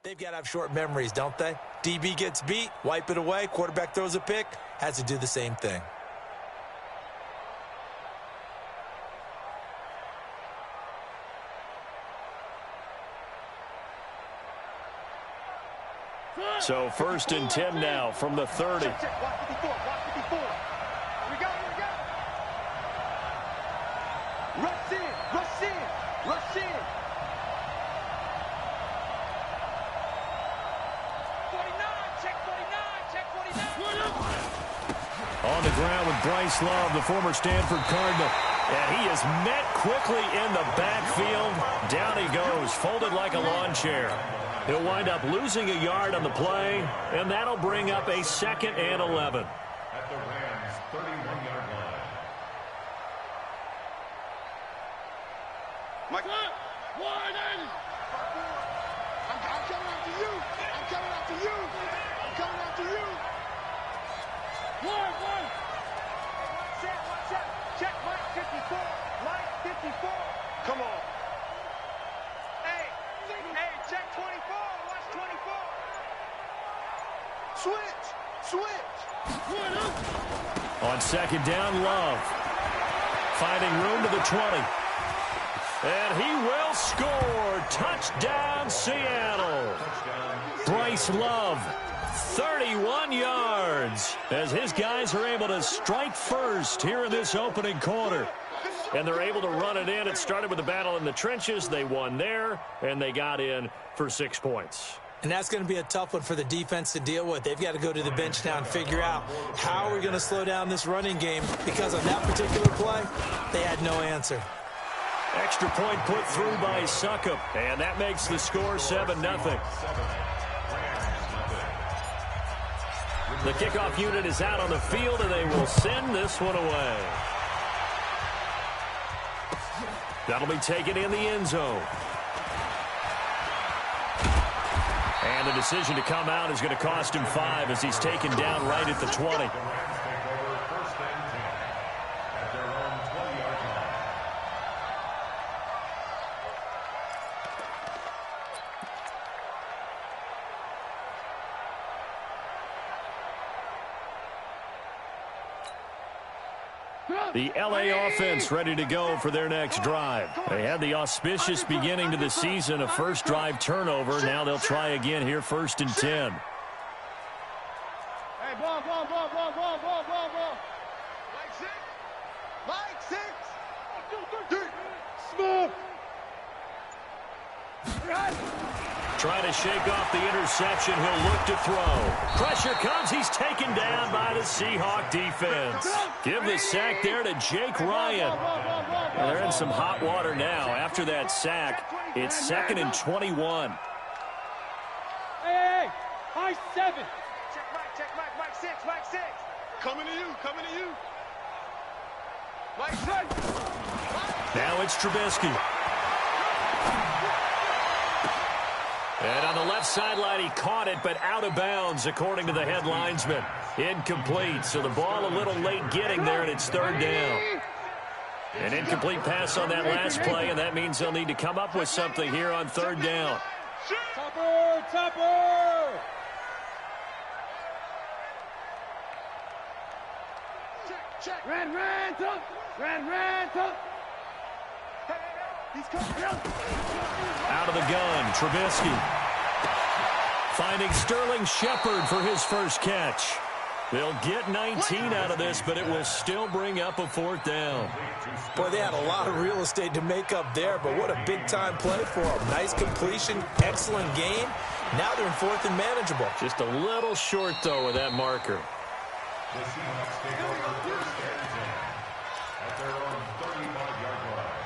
They've got to have short memories, don't they? DB gets beat, wipe it away, quarterback throws a pick, has to do the same thing. So 1st and 10 now from the 30. Watch 54. We go. Rush in. 49, check 49. On the ground with Bryce Love, the former Stanford Cardinal. And he is met quickly in the backfield. Down he goes, folded like a lawn chair. He'll wind up losing a yard on the play, and that'll bring up a 2nd and 11. At the Rams' 31-yard line. Mike. Warden! I'm coming after you. One. Watch out. Check Mike 54. Come on. Hey, check 24. Watch 24. Switch. On 2nd down, Love. Finding room to the 20. And he will score. Touchdown, Seattle. Bryce Love, 31 yards, as his guys are able to strike first here in this opening quarter. And they're able to run it in. It started with a battle in the trenches. They won there, and they got in for 6 points. And that's going to be a tough one for the defense to deal with. They've got to go to the bench now and figure out how are we going to slow down this running game, because on that particular play, they had no answer. Extra point put through by Succop, and that makes the score 7-0. The kickoff unit is out on the field, and they will send this one away. That'll be taken in the end zone. And the decision to come out is going to cost him 5 as he's taken down right at the 20. The LA offense ready to go for their next drive. They had the auspicious beginning to the season, a first drive turnover. Now they'll try again here, 1st and 10. Hey, ball. Mike 6. Smooth. Trying to shake off the interception. He'll look to throw. Pressure comes. He's taken down by the Seahawk defense. Give the sack there to Jake Ryan. Well, they're in some hot water now. After that sack, it's 2nd and 21. Hey, high 7. Check Mike 6. Coming to you. Mike 6. Now it's Trubisky. And on the left sideline, he caught it, but out of bounds, according to the head linesman. Incomplete, so the ball a little late getting there, and it's 3rd down. An incomplete pass on that last play, and that means they'll need to come up with something here on 3rd down. Topper! Check. Ran, top. He's coming. Out of the gun, Trubisky. Finding Sterling Shepard for his first catch. They'll get 19 out of this, but it will still bring up a 4th down. Boy, they had a lot of real estate to make up there, but what a big-time play for them. Nice completion, excellent game. Now they're in 4th and manageable. Just a little short, though, with that marker. The Seahawks take over 1st and 10 at their own 35-yard line.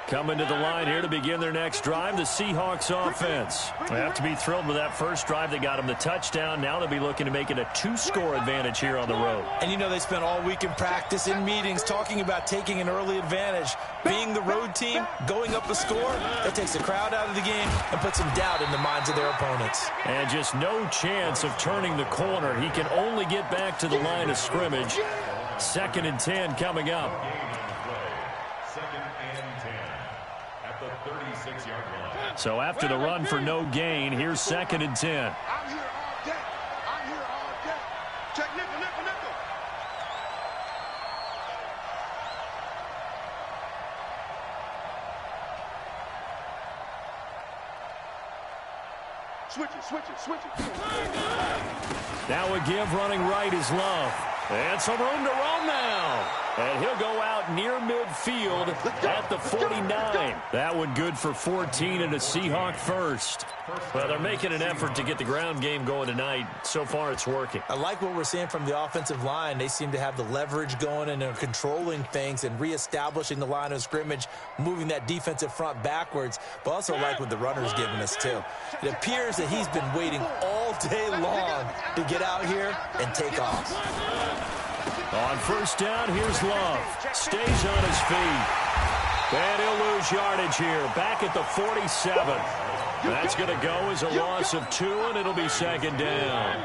Coming to the line here to begin their next drive, the Seahawks offense. They have to be thrilled with that first drive. They got them the touchdown. Now they'll be looking to make it a 2-score advantage here on the road. And you know they spent all week in practice, in meetings, talking about taking an early advantage. Being the road team, going up a score, that takes the crowd out of the game and puts some doubt in the minds of their opponents. And just no chance of turning the corner. He can only get back to the line of scrimmage. 2nd and 10 coming up. 2nd and 10 at the 36-yard line. So after the run for no gain, here's 2nd and 10. I'm here all day. I'm here all day. Check nickel, nickel, nickel. Switch it, switch it, switch it. Now a give running right is Love. And some room to roam now. And he'll go out near midfield at the 49. That one good for 14 and a Seahawk first. Well, they're making an effort to get the ground game going tonight. So far, it's working. I like what we're seeing from the offensive line. They seem to have the leverage going and they're controlling things and reestablishing the line of scrimmage, moving that defensive front backwards. But also like what the runner's giving us, too. It appears that he's been waiting all day long to get out here and take off. On first down, here's Love. Stays on his feet. And he'll lose yardage here. Back at the 47. That's going to go as a loss of 2, and it'll be 2nd down.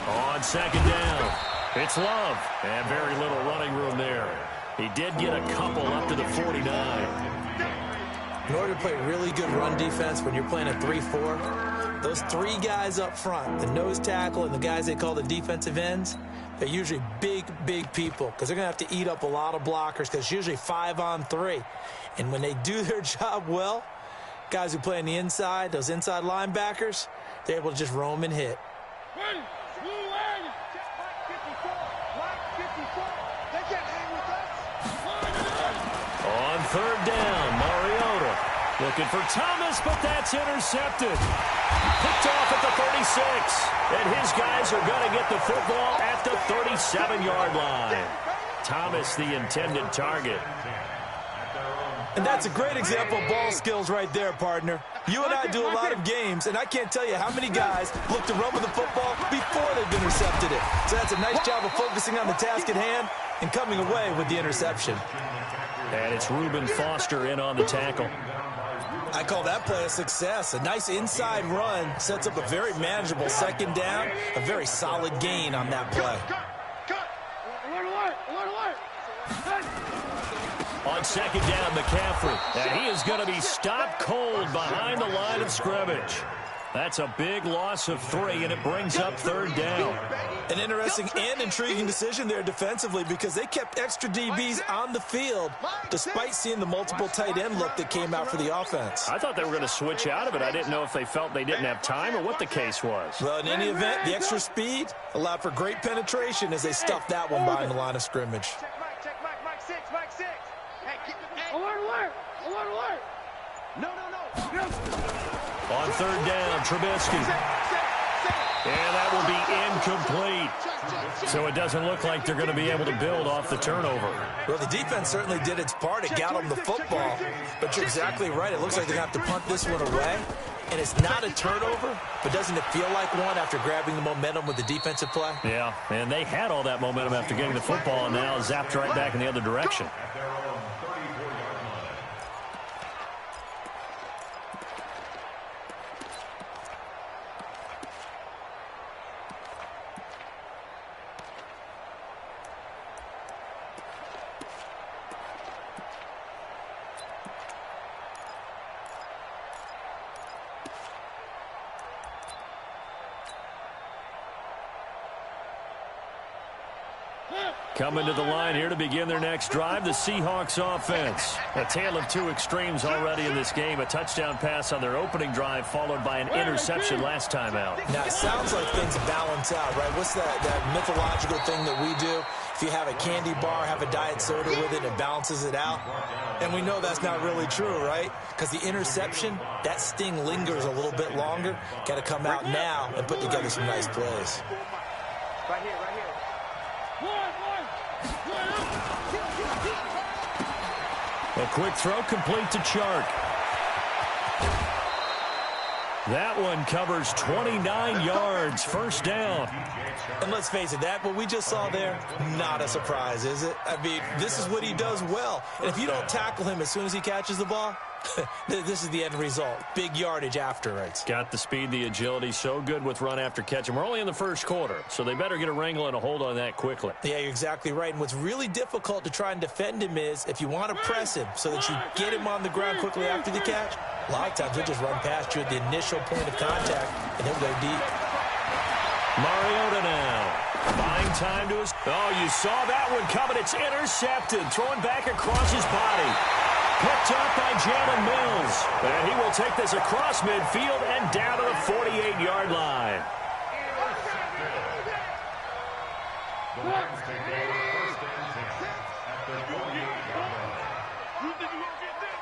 On 2nd down, it's Love. And very little running room there. He did get a couple up to the 49. In order to play really good run defense when you're playing a 3-4, those 3 guys up front, the nose tackle and the guys they call the defensive ends, they're usually big, big people because they're going to have to eat up a lot of blockers because it's usually 5-on-3. And when they do their job well, guys who play on the inside, those inside linebackers, they're able to just roam and hit. On 3rd down, Mariota looking for Thomas, but that's intercepted. Picked off at the 36. And his guys are going to get the football at the 37-yard line. Thomas, the intended target. And that's a great example of ball skills right there, partner. You and I do a lot of games, and I can't tell you how many guys look to run with the football before they've intercepted it. So that's a nice job of focusing on the task at hand and coming away with the interception. And it's Reuben Foster in on the tackle. I call that play a success. A nice inside run sets up a very manageable 2nd down, a very solid gain on that play. On 2nd down, McCaffrey. And he is going to be stopped cold behind the line of scrimmage. That's a big loss of 3, and it brings up 3rd down. An interesting and intriguing decision there defensively because they kept extra DBs on the field despite seeing the multiple tight end look that came out for the offense. I thought they were going to switch out of it. I didn't know if they felt they didn't have time or what the case was. Well, in any event, the extra speed allowed for great penetration as they stuffed that one behind the line of scrimmage. Check Mike 6, Mike 6. Hey, alert. No. On 3rd down, Trubisky. And that will be incomplete. So it doesn't look like they're going to be able to build off the turnover. Well, the defense certainly did its part. It got them the football. But you're exactly right. It looks like they're going to have to punt this one away. And it's not a turnover, but doesn't it feel like one after grabbing the momentum with the defensive play? Yeah, and they had all that momentum after getting the football and now zapped right back in the other direction. Coming to the line here to begin their next drive, the Seahawks offense. A tale of 2 extremes already in this game. A touchdown pass on their opening drive followed by an interception last time out. Now, it sounds like things balance out, right? What's that mythological thing that we do? If you have a candy bar, have a diet soda with it, it balances it out. And we know that's not really true, right? Because the interception, that sting lingers a little bit longer. Got to come out now and put together some nice plays. Right here, right here. A quick throw complete to Chark. That one covers 29 yards. First down. And let's face it, what we just saw there, not a surprise, is it? I mean, this is what he does well. And if you don't tackle him as soon as he catches the ball, this is the end result. Big yardage afterwards. Got the speed, the agility, so good with run after catch. And we're only in the first quarter, so they better get a wrangle and a hold on that quickly. Yeah, you're exactly right. And what's really difficult to try and defend him is if you want to press him so that you get him on the ground quickly after the catch, a lot of times he'll just run past you at the initial point of contact, and he'll go deep. Mariota now. Buying time to his... Oh, you saw that one coming. It's intercepted. Throwing back across his body. Picked up by Jalen Mills. And he will take this across midfield and down to the 48-yard line. The Lions take over first and 10 at the 48-yard line. You think you gonna get this?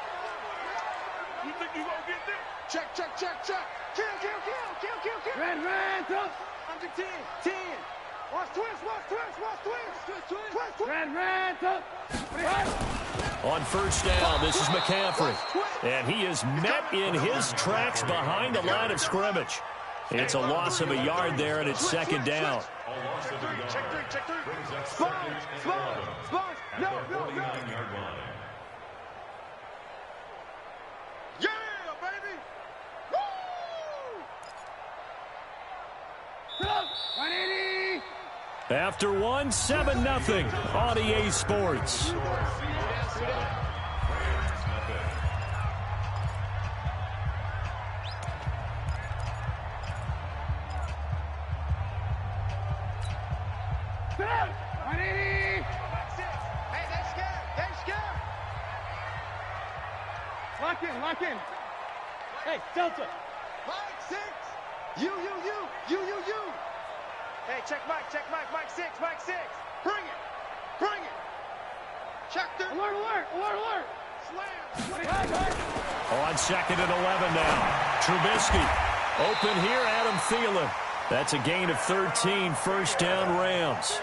You think you gonna get this? Check, check, check, check. Kill, kill, kill, kill, kill, kill. Red, up. Under 10, 10. Watch twist, watch twist, watch twist. Twist, twist, twist. Red, up. On first down, this is McCaffrey. And he is met in his tracks behind the line of scrimmage. It's a loss of a yard there, and it's second down. A loss of a yard. Check three, check three. Brings up Spot, second and spot, 11 spot. at No, the no, no. 49-yard line. Yeah, baby. Woo! Stop. 180. After one, 7-0 on EA Sports. Lock in. Hey, Delta. Mike 6. You. Hey, check Mike, Mike 6, Mike 6. Bring it. Check the. Alert. Slam. On second and 11 now. Trubisky. Open here, Adam Thielen. That's a gain of 13, first down Rams.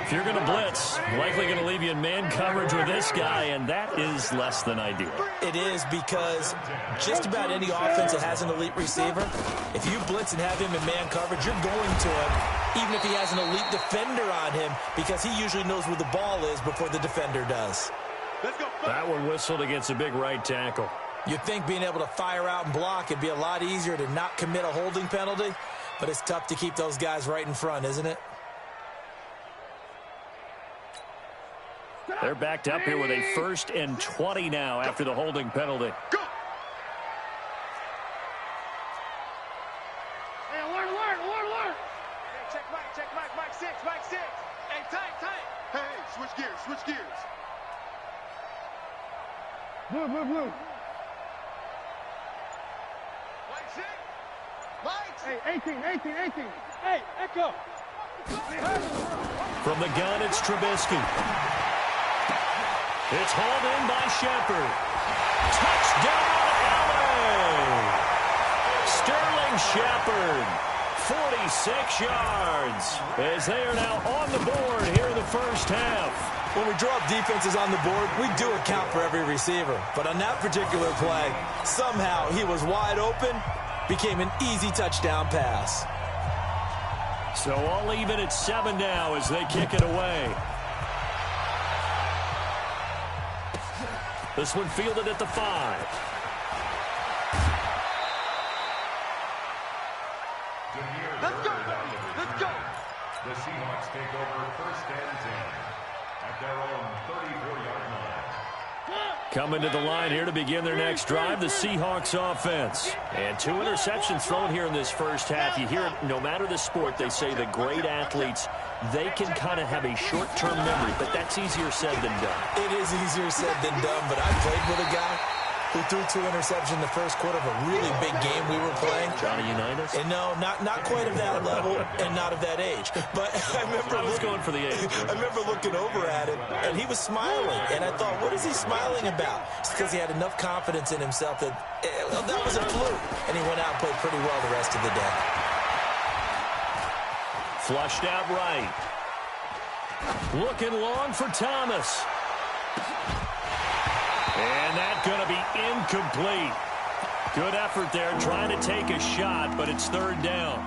If you're going to blitz, likely going to leave you in man coverage with this guy, and that is less than ideal. It is because just about any offense that has an elite receiver, if you blitz and have him in man coverage, you're going to him, even if he has an elite defender on him, because he usually knows where the ball is before the defender does. That one whistled against a big right tackle. You'd think being able to fire out and block, it'd be a lot easier to not commit a holding penalty, but it's tough to keep those guys right in front, isn't it? They're backed up here with a first and 20 now after the holding penalty. Go. Hey, alert. Hey, check Mike 6, Mike 6. Hey, tight. Hey, switch gears. Blue. Mike 6. Mike. Hey, 18. Hey, echo. From the gun, it's Trubisky. It's hauled in by Shepard. Touchdown, LA! Sterling Shepard, 46 yards, as they are now on the board here in the first half. When we draw up defenses on the board, we do account for every receiver. But on that particular play, somehow he was wide open, became an easy touchdown pass. So all even at 7 now as they kick it away. This one fielded at the 5. Let's go. The Seahawks take over first and 10 at their own 34-yard line. Coming to the line here to begin their next drive, the Seahawks offense. And 2 interceptions thrown here in this first half. You hear it, no matter the sport, they say the great athletes, they can kind of have a short-term memory, but that's easier said than done. It is easier said than done, but I played with a guy who threw 2 interceptions in the first quarter of a really big game we were playing. Johnny Unitas? And no, not quite of that level and not of that age. But I was going for the age. I remember looking over at him, and he was smiling. And I thought, what is he smiling about? It's because he had enough confidence in himself that that was a fluke. And he went out and played pretty well the rest of the day. Flushed out right. Looking long for Thomas. And that's going to be incomplete. Good effort there trying to take a shot, but it's third down.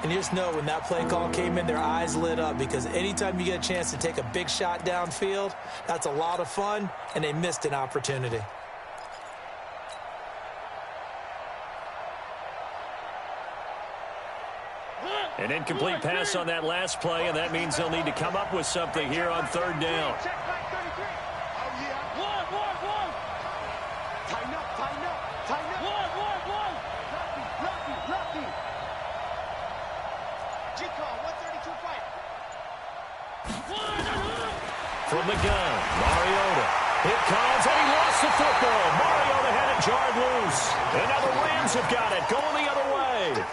And you just know when that play call came in, their eyes lit up, because anytime you get a chance to take a big shot downfield, that's a lot of fun, and they missed an opportunity. An incomplete pass on that last play, and that means they'll need to come up with something here on third down. From the gun, Mariota. It comes, and he lost the football. Mariota had it jarred loose. And now the Rams have got it, going the other way.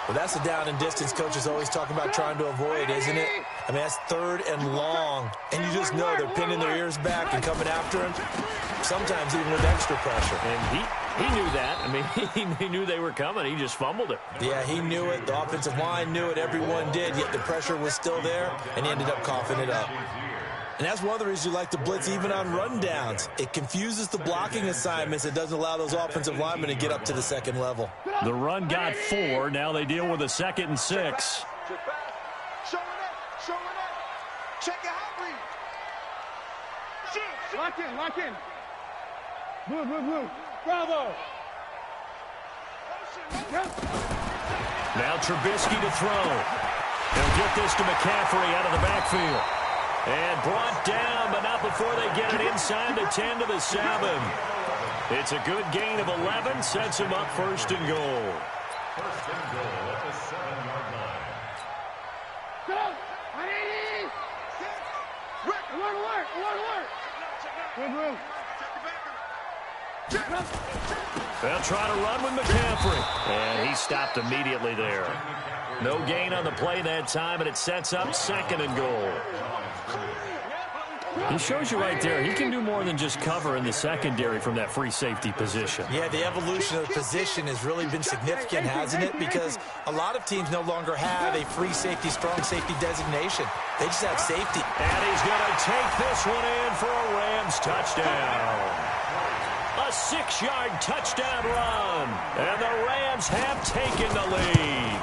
Well, that's the down and distance coaches always talking about trying to avoid, isn't it? I mean, that's third and long. And you just know they're pinning their ears back and coming after him, sometimes even with extra pressure. And he knew that. I mean, he knew they were coming. He just fumbled it. Yeah, he knew it. The offensive line knew it. Everyone did, yet the pressure was still there, and he ended up coughing it up. And that's one of the reasons you like to blitz even on rundowns. It confuses the blocking assignments. It doesn't allow those offensive linemen to get up to the second level. The run got 4. Now they deal with a 2nd and 6. Showing up. Check your hot read. Lock in. Blue. Bravo. Now Trubisky to throw. They'll get this to McCaffrey out of the backfield. And brought down, but not before they get it inside the 10 to the 7. It's a good gain of 11, sets him up 1st and goal. 1st and goal at the 7-yard line. Go! 180! Alert! Good. They'll try to run with McCaffrey. And he stopped immediately there. No gain on the play that time, and it sets up 2nd and goal. He shows you right there, he can do more than just cover in the secondary from that free safety position. Yeah, the evolution of the position has really been significant, hasn't it? Because a lot of teams no longer have a free safety, strong safety designation. They just have safety. And he's going to take this one in for a Rams touchdown. A 6-yard touchdown run. And the Rams have taken the lead.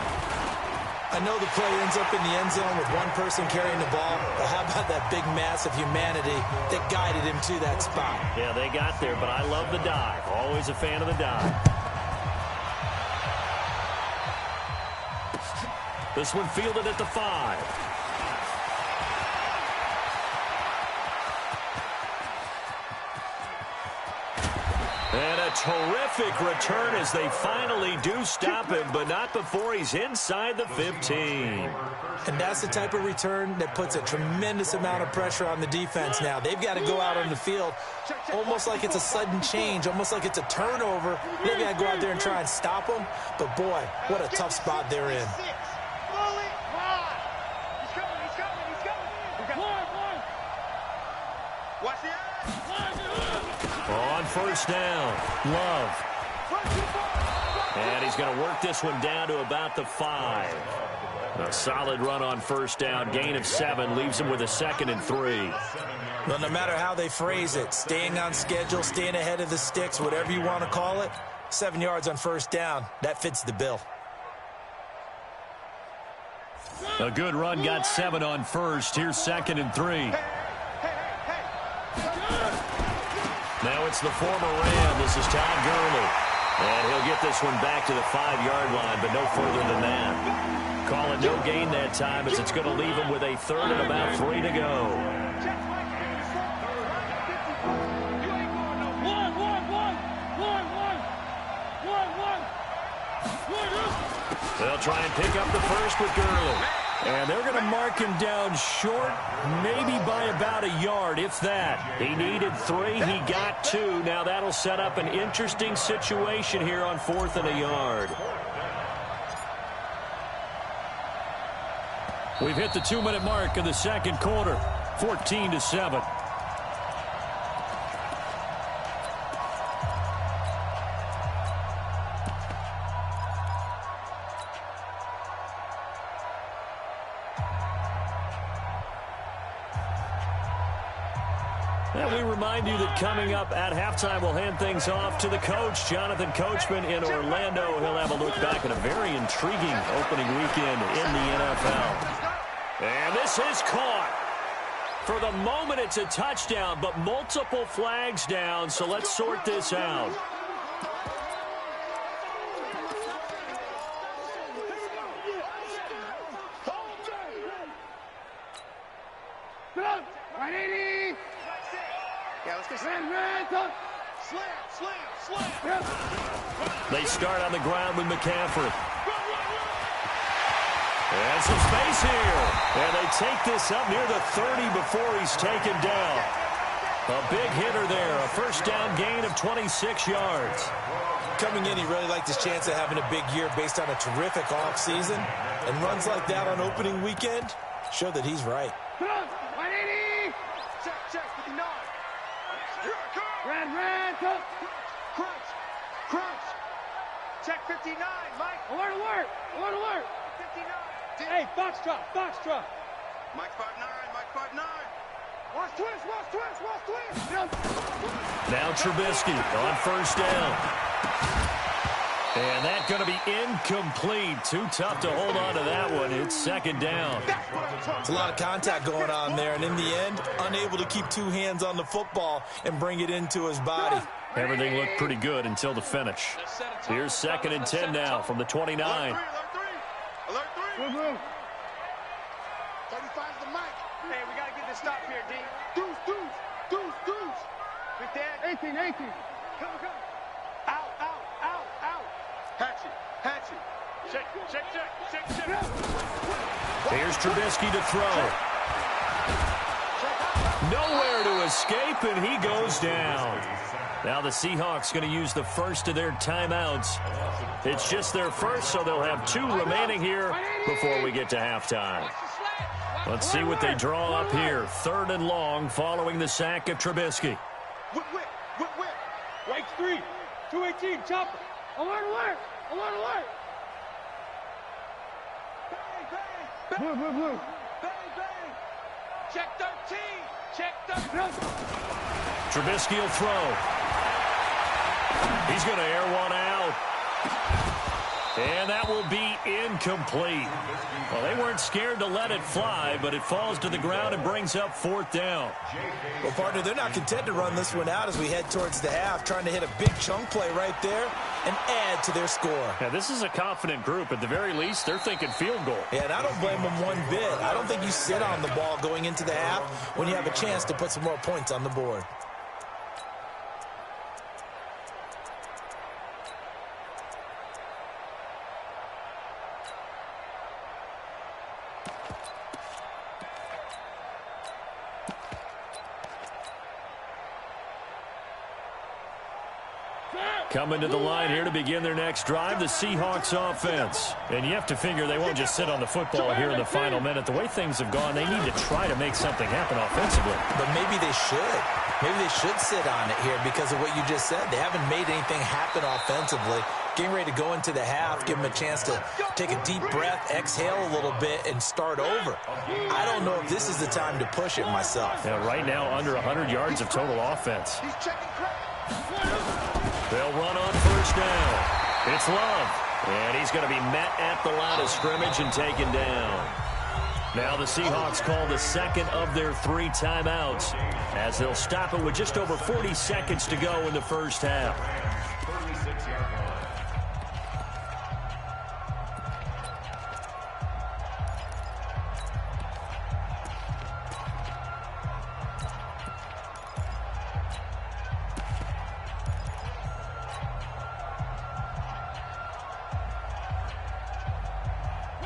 I know the play ends up in the end zone with one person carrying the ball, but how about that big mass of humanity that guided him to that spot? Yeah, they got there, but I love the dive. Always a fan of the dive. This one fielded at the 5. And a terrific return as they finally do stop him, but not before he's inside the 15. And that's the type of return that puts a tremendous amount of pressure on the defense now. They've got to go out on the field almost like it's a sudden change, almost like it's a turnover. They've got to go out there and try and stop them. But, boy, what a tough spot they're in. On 1st down, Love. And he's going to work this one down to about the 5. A solid run on 1st down, gain of 7, leaves him with a 2nd and 3. Well, no matter how they phrase it, staying on schedule, staying ahead of the sticks, whatever you want to call it, 7 yards on 1st down, that fits the bill. A good run got 7 on 1st. Here's 2nd and 3. Now it's the former Ram. This is Todd Gurley. And he'll get this one back to the 5-yard line, but no further than that. Call it no gain that time as it's going to leave him with a 3rd and about 3 to go. They'll try and pick up the 1st with Gurley. And they're going to mark him down short, maybe by about a yard, if that. He needed 3, he got 2. Now that'll set up an interesting situation here on 4th and a yard. We've hit the 2-minute mark of the 2nd quarter, 14-7. And we remind you that coming up at halftime, we'll hand things off to the coach, Jonathan Coachman in Orlando. He'll have a look back at a very intriguing opening weekend in the NFL. And this is caught. For the moment, it's a touchdown, but multiple flags down, so let's sort this out. They start on the ground with McCaffrey. And some space here. And they take this up near the 30 before he's taken down. A big hitter there. A first down gain of 26 yards. Coming in, he really liked his chance of having a big year based on a terrific offseason. And runs like that on opening weekend show that he's right. 180. Check, 59. Red, crunch. Check 59, Mike. Alert. 59. Hey, Foxtrot. Mike 5'9. Watch twist. Now Trubisky on first down. And that's going to be incomplete. Too tough to hold on to that one. It's second down. It's a lot of contact going on there, and in the end, unable to keep two hands on the football and bring it into his body. Everything looked pretty good until the finish. Here's 2nd and 10 now from the 29. Alert 3. 35's the mic. Hey, we got to get this stop here, D. Deuce. With that. 18. Come. Out. Hatchet. Check. Here's Trubisky to throw. Nowhere to escape, and he goes down. Now the Seahawks going to use the first of their timeouts. It's just their first, so they'll have 2 remaining here before we get to halftime. Let's see what they draw up here. 3rd and long following the sack of Trubisky. Whip. Right 3. 218, chopper. Alert. Bang. Check 13. Trubisky will throw. He's going to air one out. And that will be incomplete. Well, they weren't scared to let it fly, but it falls to the ground and brings up 4th down. Well, partner, they're not content to run this one out as we head towards the half, trying to hit a big chunk play right there and add to their score. Yeah, this is a confident group. At the very least, they're thinking field goal. Yeah, and I don't blame them one bit. I don't think you sit on the ball going into the half when you have a chance to put some more points on the board. Coming to the line here to begin their next drive, the Seahawks offense. And you have to figure they won't just sit on the football here in the final minute. The way things have gone, they need to try to make something happen offensively. But maybe they should. Maybe they should sit on it here because of what you just said. They haven't made anything happen offensively. Getting ready to go into the half, give them a chance to take a deep breath, exhale a little bit, and start over. I don't know if this is the time to push it myself. Yeah, right now, under 100 yards of total offense. They'll run on first down. It's Love. And he's going to be met at the line of scrimmage and taken down. Now the Seahawks call the 2nd of their 3 timeouts as they'll stop it with just over 40 seconds to go in the first half.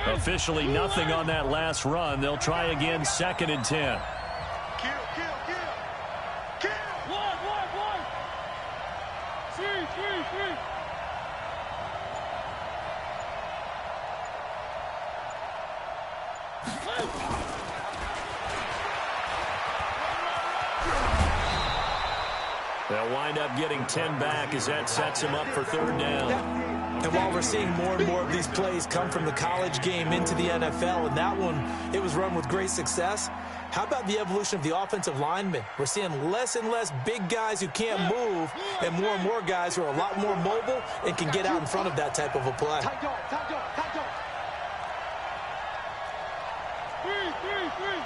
Officially nothing on that last run. They'll try again 2nd and 10. Kill. One. Three. They'll wind up getting 10 back as that sets him up for 3rd down. And while we're seeing more and more of these plays come from the college game into the NFL, and that one, it was run with great success, how about the evolution of the offensive linemen? We're seeing less and less big guys who can't move and more guys who are a lot more mobile and can get out in front of that type of a play. Tight dog. Three.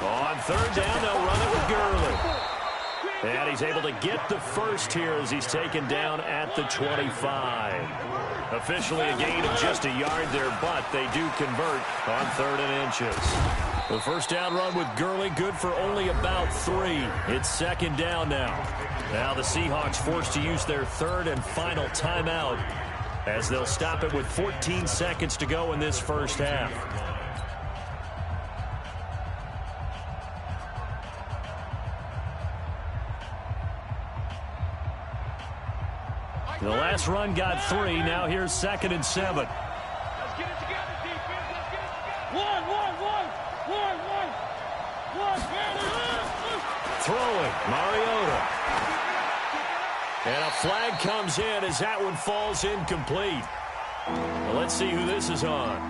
On third down, they'll run it with Gurley. And he's able to get the first here as he's taken down at the 25. Officially a gain of just a yard there, but they do convert on 3rd and inches. The first down run with Gurley, good for only about 3. It's 2nd down now. Now the Seahawks forced to use their 3rd and final timeout as they'll stop it with 14 seconds to go in this first half. The last run got 3. Now here's 2nd and 7. Let's get it together, defense. Let's get it together. One. Throwing, Mariota. And a flag comes in as that one falls incomplete. Well, let's see who this is on.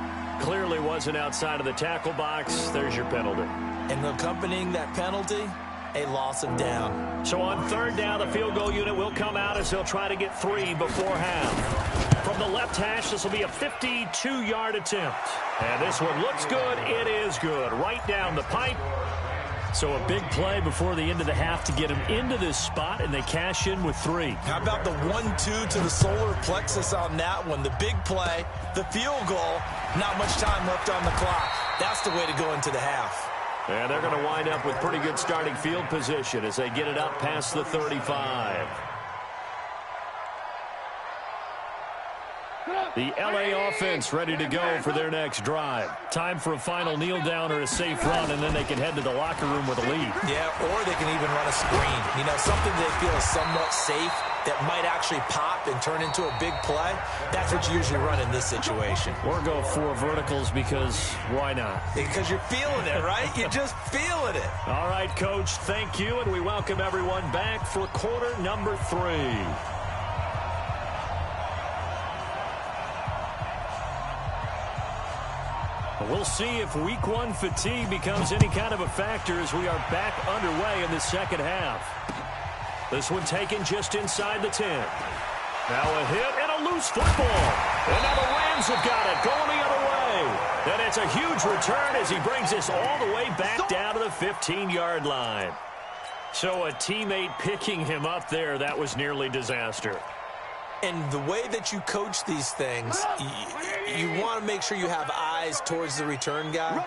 Clearly wasn't outside of the tackle box. There's your penalty. And accompanying that penalty, a loss of down. So on 3rd down, the field goal unit will come out as they'll try to get 3 before half. From the left hash, this will be a 52-yard attempt. And this one looks good. It is good. Right down the pipe. So a big play before the end of the half to get him into this spot, and they cash in with 3. How about the 1-2 to the solar plexus on that one? The big play, the field goal, not much time left on the clock. That's the way to go into the half. And they're going to wind up with pretty good starting field position as they get it up past the 35. The LA offense ready to go for their next drive. Time for a final kneel down or a safe run, and then they can head to the locker room with a lead. Yeah, or they can even run a screen. You know, something they feel is somewhat safe that might actually pop and turn into a big play. That's what you usually run in this situation. Or go 4 verticals because why not? Because you're feeling it, right? You're just feeling it. All right, Coach, thank you, and we welcome everyone back for quarter number 3. We'll see if week 1 fatigue becomes any kind of a factor as we are back underway in the second half. This one taken just inside the 10. Now a hit and a loose football. And now the Rams have got it going the other way. And it's a huge return as he brings this all the way back down to the 15-yard line. So a teammate picking him up there, that was nearly disaster. And the way that you coach these things, you want to make sure you have eyes towards the return guy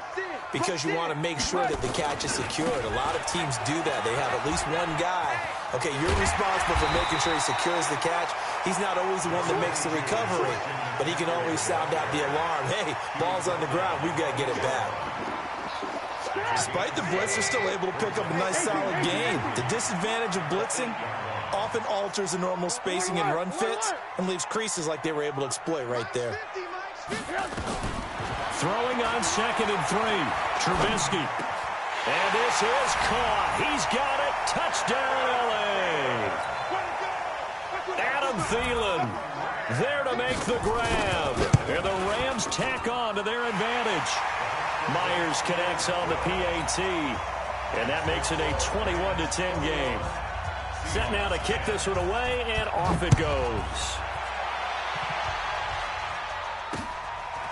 because you want to make sure that the catch is secured. A lot of teams do that. They have at least one guy. Okay, you're responsible for making sure he secures the catch. He's not always the one that makes the recovery, but he can always sound out the alarm. Hey, ball's on the ground. We've got to get it back. Despite the blitz, they're still able to pick up a nice, solid gain. The disadvantage of blitzing often alters the normal spacing and run fits and leaves creases like they were able to exploit right there. Throwing on 2nd and 3, Trubisky. And this is caught. He's got it. Touchdown, L.A. Adam Thielen there to make the grab. And the Rams tack on to their advantage. Myers connects on the PAT. And that makes it a 21-10 game. Set now to kick this one away, and off it goes.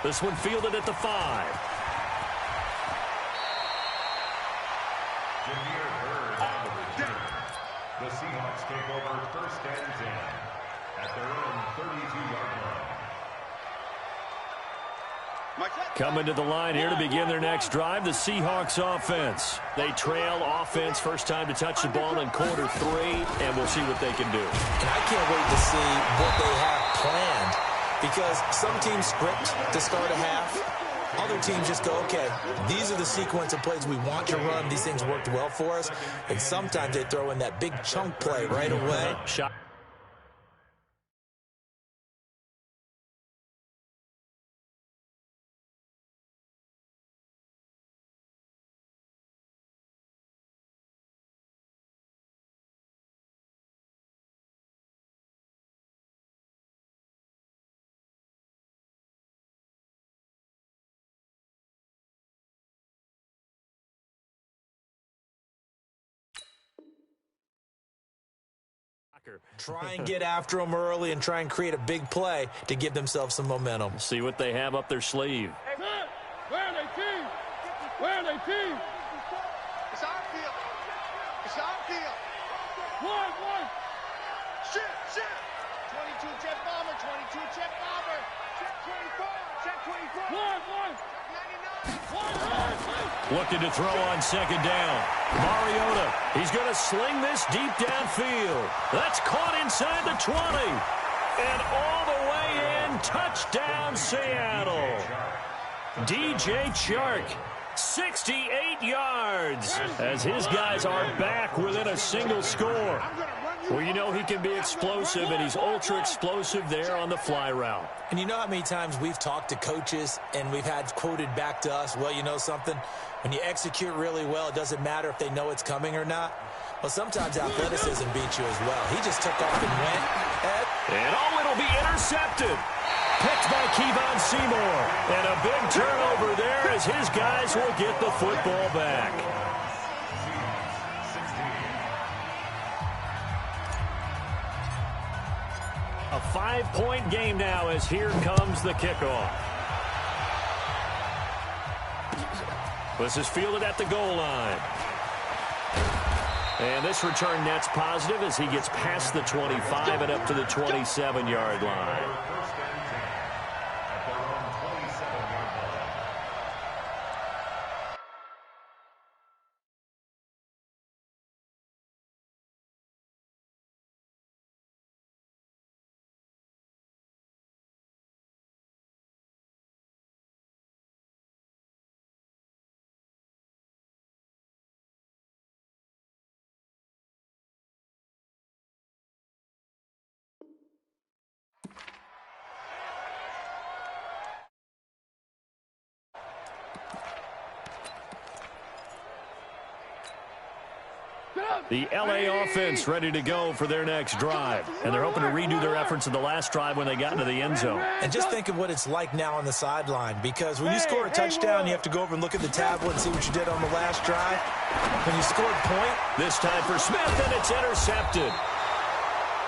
This one fielded at the 5. The Seahawks take over 1st and 10 at their own 32-yard line. Coming to the line here to begin their next drive, the Seahawks offense. They trail offense, first time to touch the ball in quarter 3, and we'll see what they can do. And I can't wait to see what they have planned because some teams script to start a half. Other teams just go, okay, these are the sequence of plays we want to run. These things worked well for us. And sometimes they throw in that big chunk play right away. Shot. Try and get after them early and try and create a big play to give themselves some momentum. See what they have up their sleeve. Where are they, team? Where are they, team? It's our field. It's our field. One. Shit. 22 jet bomber, 22 jet bomber. Check 24. Check 24. One. 99. Looking to throw on second down. Mariota, he's going to sling this deep downfield. That's caught inside the 20. And all the way in, touchdown Seattle. DJ Chark, 68 yards, as his guys are back within a single score. Well, you know he can be explosive, and he's ultra-explosive there on the fly route. And you know how many times we've talked to coaches and we've had quoted back to us, well, you know something? When you execute really well, it doesn't matter if they know it's coming or not. Well, sometimes athleticism beats you as well. He just took off and went. And it'll be intercepted. Picked by Kevon Seymour. And a big turnover there as his guys will get the football back. A 5-point game now as here comes the kickoff. This is fielded at the goal line. And this return net's positive as he gets past the 25 and up to the 27-yard line. The L.A. offense ready to go for their next drive. And they're hoping to redo their efforts in the last drive when they got into the end zone. And just think of what it's like now on the sideline, because when you score a touchdown, you have to go over and look at the tablet and see what you did on the last drive. When you scored point. This time for Smith, and it's intercepted.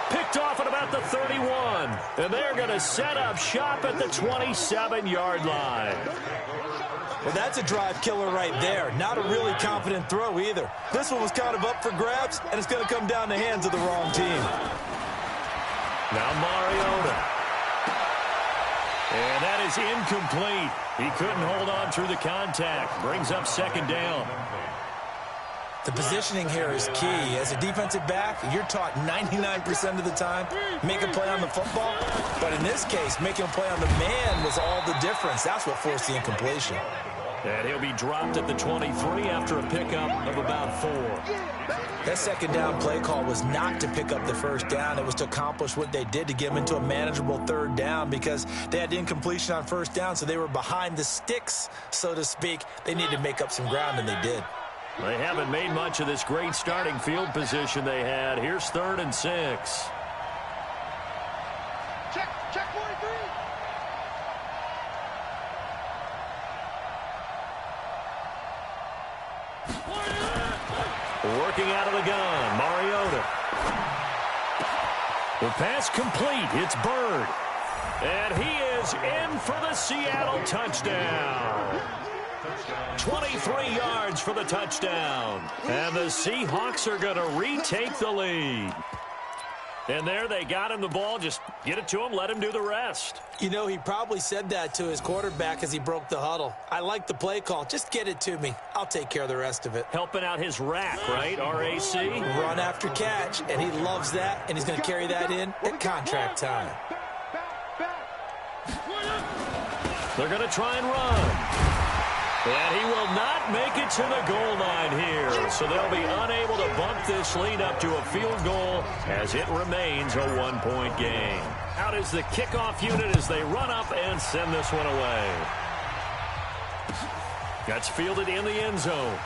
Picked off at about the 31. And they're going to set up shop at the 27-yard line. Well, that's a drive killer right there. Not a really confident throw either. This one was kind of up for grabs, and it's going to come down the hands of the wrong team. Now Mariota. And that is incomplete. He couldn't hold on through the contact. Brings up second down. The positioning here is key. As a defensive back, you're taught 99% of the time, make a play on the football. But in this case, making a play on the man was all the difference. That's what forced the incompletion. And he'll be dropped at the 23 after a pickup of about 4. That second down play call was not to pick up the first down. It was to accomplish what they did to get them into a manageable third down, because they had incompletion on first down, so they were behind the sticks, so to speak. They needed to make up some ground, and they did. They haven't made much of this great starting field position they had. Here's 3rd and 6. Check 43. Working out of the gun, Mariota. The pass complete. It's Bird. And he is in for the Seattle touchdown. 23 yards for the touchdown. And the Seahawks are going to retake the lead. And there they got him the ball. Just get it to him, let him do the rest. You know, he probably said that to his quarterback as he broke the huddle. I like the play call. Just get it to me. I'll take care of the rest of it. Helping out his rack, right? RAC. Run after catch, and he loves that, and he's going to carry that in at contract time. They're going to try and run. And he will not make it to the goal line here. So they'll be unable to bump this lead up to a field goal as it remains a 1-point game. Out is the kickoff unit as they run up and send this one away. That's fielded in the end zone.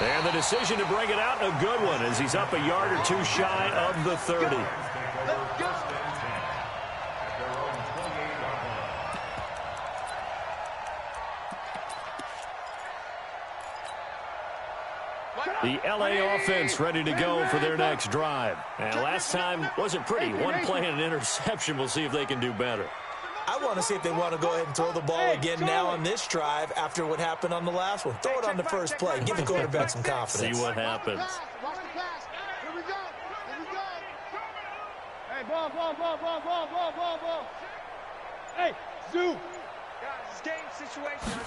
And the decision to bring it out, a good one, as he's up a yard or two shy of the 30. The LA offense ready to go for their next drive. And last time wasn't pretty. One play and an interception. We'll see if they can do better. I want to see if they want to go ahead and throw the ball again now on this drive after what happened on the last one. Throw it on the first play. Give the quarterback some confidence. See what happens. Watch the pass. Here we go. Here we go. Hey, ball. Hey, zoom. Guys, it's game situation.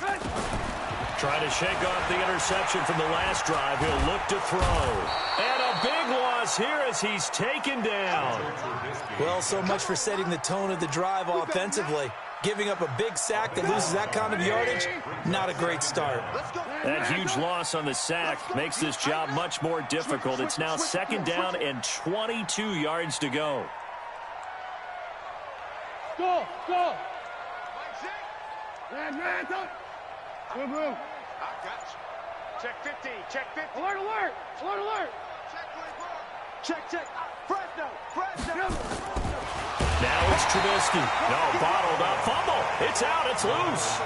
Trying to shake off the interception from the last drive. He'll look to throw. And a big loss here as he's taken down. Well, so much for setting the tone of the drive offensively. Giving up a big sack that loses that kind of yardage, not a great start. That huge loss on the sack makes this job much more difficult. It's now 2nd down and 22 yards to go. Go. Man, don't. Boom. I got you. Check 50. Alert. Check. Fresno. Now it's Trubisky. No, bottled up. Fumble. It's out. It's loose.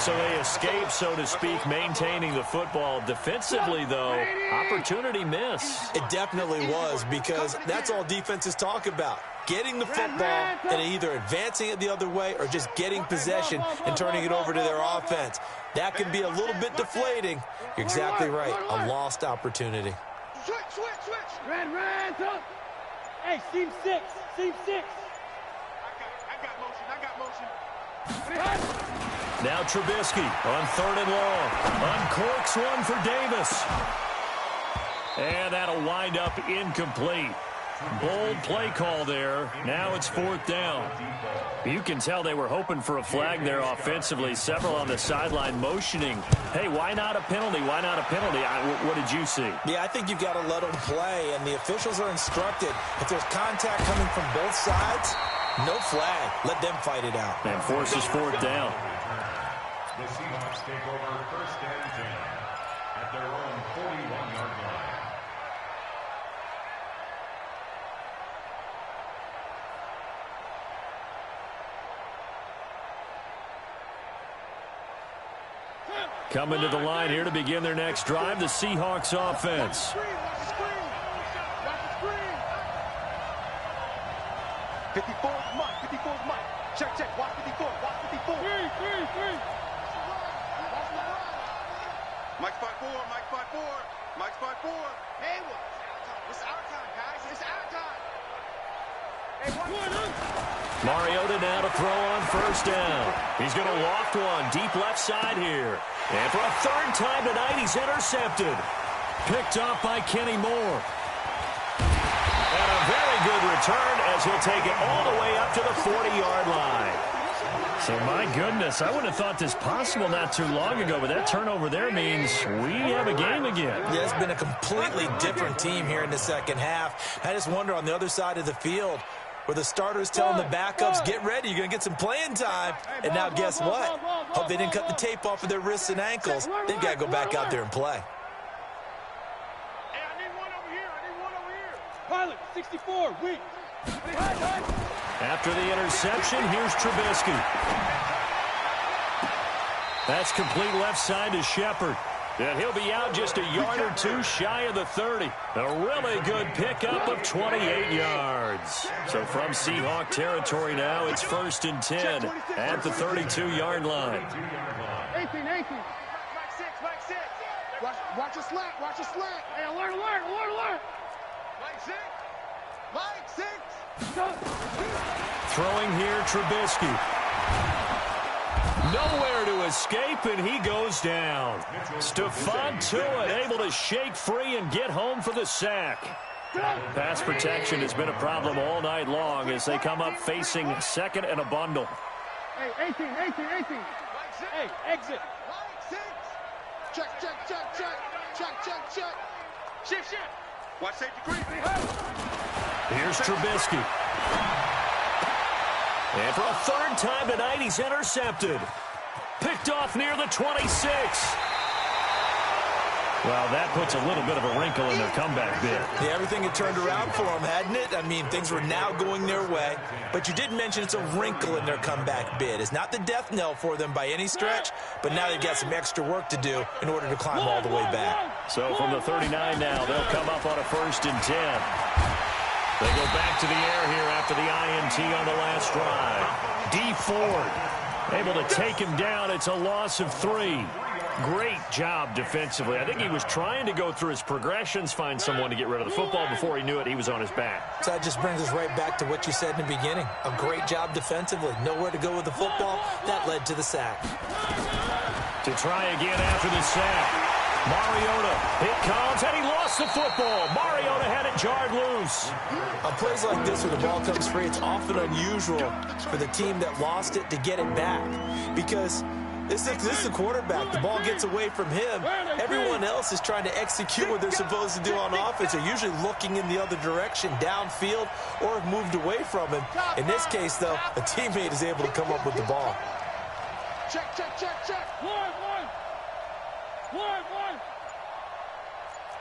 So they escape, so to speak, maintaining the football. Defensively, though, opportunity miss. It definitely was, because that's all defenses talk about. Getting the football and either advancing it the other way or just getting possession and turning it over to their offense. That can be a little bit deflating. You're exactly right. A lost opportunity. Switch. Red. Hey, seam six. I got motion. Now Trubisky on 3rd and long. Uncorks one for Davis. And that'll wind up incomplete. Bold play call there. Now it's 4th down. You can tell they were hoping for a flag there offensively. Several on the sideline motioning. Hey, why not a penalty? What did you see? Yeah, I think you've got to let them play, and the officials are instructed. If there's contact coming from both sides, no flag. Let them fight it out. And forces 4th down. The Seahawks take over 1st and 10 at their own 41-yard line. Coming to the line here to begin their next drive, the Seahawks offense. 54's Mike. Check. Watch 54. Three. Mike 5-4. Hey, it's our time, guys. It's our time. Hey, Mariota now to throw on 1st down. He's going to loft one deep left side here. And for a 3rd time tonight, he's intercepted. Picked off by Kenny Moore. And a very good return as he'll take it all the way up to the 40-yard line. So, my goodness, I wouldn't have thought this possible not too long ago, but that turnover there means we have a game again. Yeah, it's been a completely different team here in the second half. I just wonder on the other side of the field, where the starters telling the backups, get ready, you're going to get some playing time. And now guess what? Hope they didn't cut the tape off of their wrists and ankles. They've got to go back out there and play. Hey, I need one over here. Pilot, 64, weak. After the interception, here's Trubisky. That's complete left side to Shepard. And he'll be out just a yard or two shy of the 30. A really good pickup of 28 yards. So from Seahawk territory now, it's 1st and 10 at the 32-yard line. 18. Mike 6. Watch a slant. Hey, alert. Mike 6. Throwing here, Trubisky. Nowhere to escape, and he goes down. Stephon Tuitt able to shake free and get home for the sack. Pass protection has been a problem all night long as they come up facing 2nd and a bundle. Hey, 18. Hey, exit. Check. Shift. Watch safety creep. Here's Trubisky. And for a 3rd time tonight, he's intercepted. Picked off near the 26. Well, that puts a little bit of a wrinkle in their comeback bid. Yeah, everything had turned around for them, hadn't it? I mean, things were now going their way. But you did mention it's a wrinkle in their comeback bid. It's not the death knell for them by any stretch, but now they've got some extra work to do in order to climb all the way back. So from the 39 now, they'll come up on a 1st and 10. They go back to the air here after the INT on the last drive. D. Ford able to take him down. It's a loss of 3. Great job defensively. I think he was trying to go through his progressions, find someone to get rid of the football. Before he knew it, he was on his back. So that just brings us right back to what you said in the beginning. A great job defensively. Nowhere to go with the football. That led to the sack. To try again after the sack. Mariota, it comes, and he lost the football. Mariota had it jarred loose. On plays like this where the ball comes free, it's often unusual for the team that lost it to get it back. Because this is the quarterback. The ball gets away from him. Everyone else is trying to execute what they're supposed to do on offense. They're usually looking in the other direction, downfield, or have moved away from him. In this case, though, a teammate is able to come up with the ball. Check, check, check, check. One.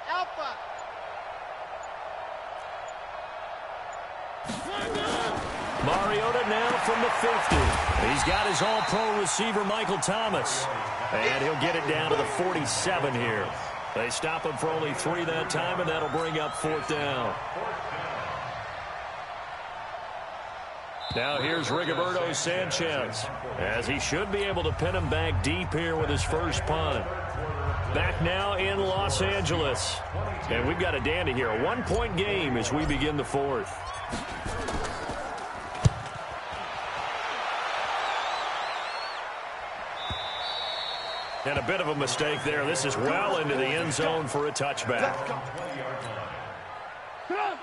Alpha. Mariota now from the 50. He's got his all-pro receiver, Michael Thomas. And he'll get it down to the 47 here. They stop him for only 3 that time, and that'll bring up 4th down. Now here's Rigoberto Sanchez, as he should be able to pin him back deep here with his first punt. Back now in Los Angeles. And we've got a dandy here. A 1-point game as we begin the 4th. And a bit of a mistake there. This is well into the end zone for a touchback.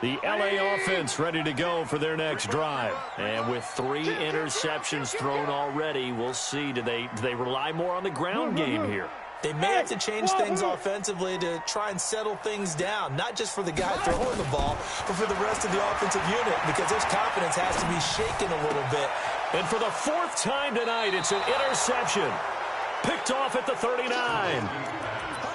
The LA offense ready to go for their next drive. And with 3 interceptions thrown already, we'll see. Do they rely more on the ground game here? They may have to change things offensively to try and settle things down, not just for the guy throwing the ball, but for the rest of the offensive unit, because their confidence has to be shaken a little bit. And for the 4th time tonight, it's an interception. Picked off at the 39.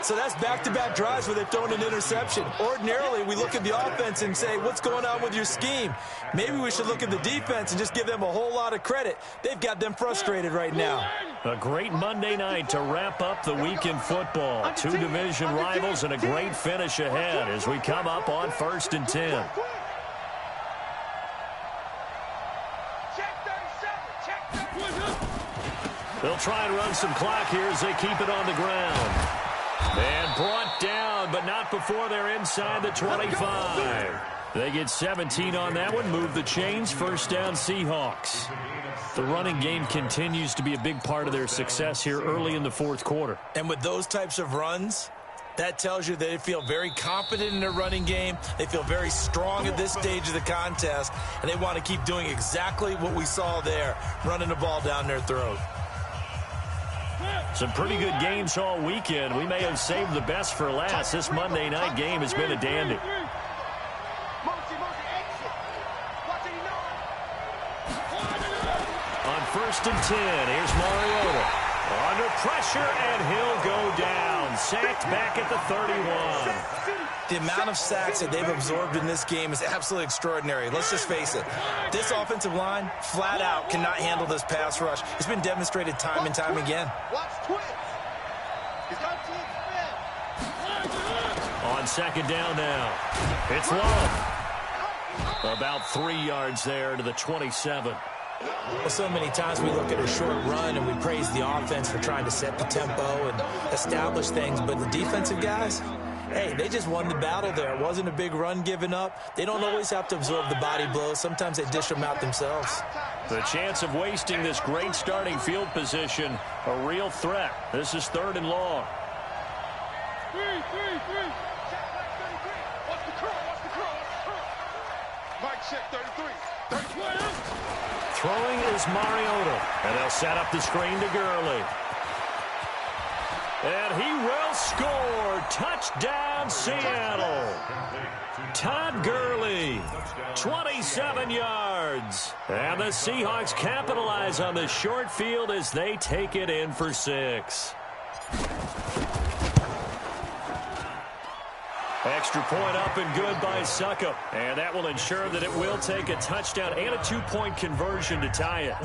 So that's back-to-back drives where they've thrown an interception. Ordinarily, we look at the offense and say, what's going on with your scheme? Maybe we should look at the defense and just give them a whole lot of credit. They've got them frustrated right now. A great Monday night to wrap up the week in football. 2 division rivals and a great finish ahead as we come up on 1st and 10. They'll try and run some clock here as they keep it on the ground. And brought down, but not before they're inside the 25. They get 17 on that one, move the chains, 1st down Seahawks. The running game continues to be a big part of their success here early in the 4th quarter. And with those types of runs, that tells you they feel very confident in their running game. They feel very strong at this stage of the contest, and they want to keep doing exactly what we saw there, running the ball down their throat. Some pretty good games all weekend. We may have saved the best for last. This Monday night game has been a dandy. On 1st and 10, here's Mariota. Under pressure, and he'll go down. Sacked back at the 31. The amount of sacks that they've absorbed in this game is absolutely extraordinary. Let's just face it. This offensive line, flat out, cannot handle this pass rush. It's been demonstrated time and time again. On 2nd down now, it's Love. About 3 yards there to the 27. Well, so many times we look at a short run and we praise the offense for trying to set the tempo and establish things, but the defensive guys, hey, they just won the battle there. It wasn't a big run given up. They don't always have to absorb the body blows. Sometimes they dish them out themselves. The chance of wasting this great starting field position, a real threat. This is 3rd and long. Watch the curl. Mike check 33. Throwing is Mariota, and they'll set up the screen to Gurley. And he will score. Touchdown, Seattle. Todd Gurley, 27 yards. And the Seahawks capitalize on the short field as they take it in for 6. Extra point up and good by Suckup. And that will ensure that it will take a touchdown and a 2-point conversion to tie it.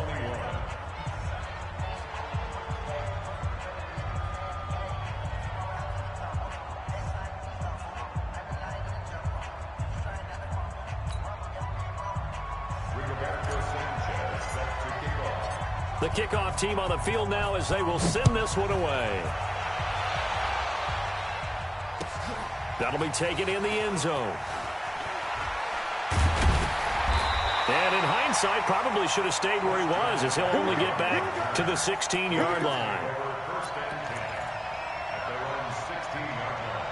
The kickoff team on the field now as they will send this one away. That'll be taken in the end zone. And in hindsight, probably should have stayed where he was, as he'll only get back to the 16-yard line. First and 10 at their own 16-yard line.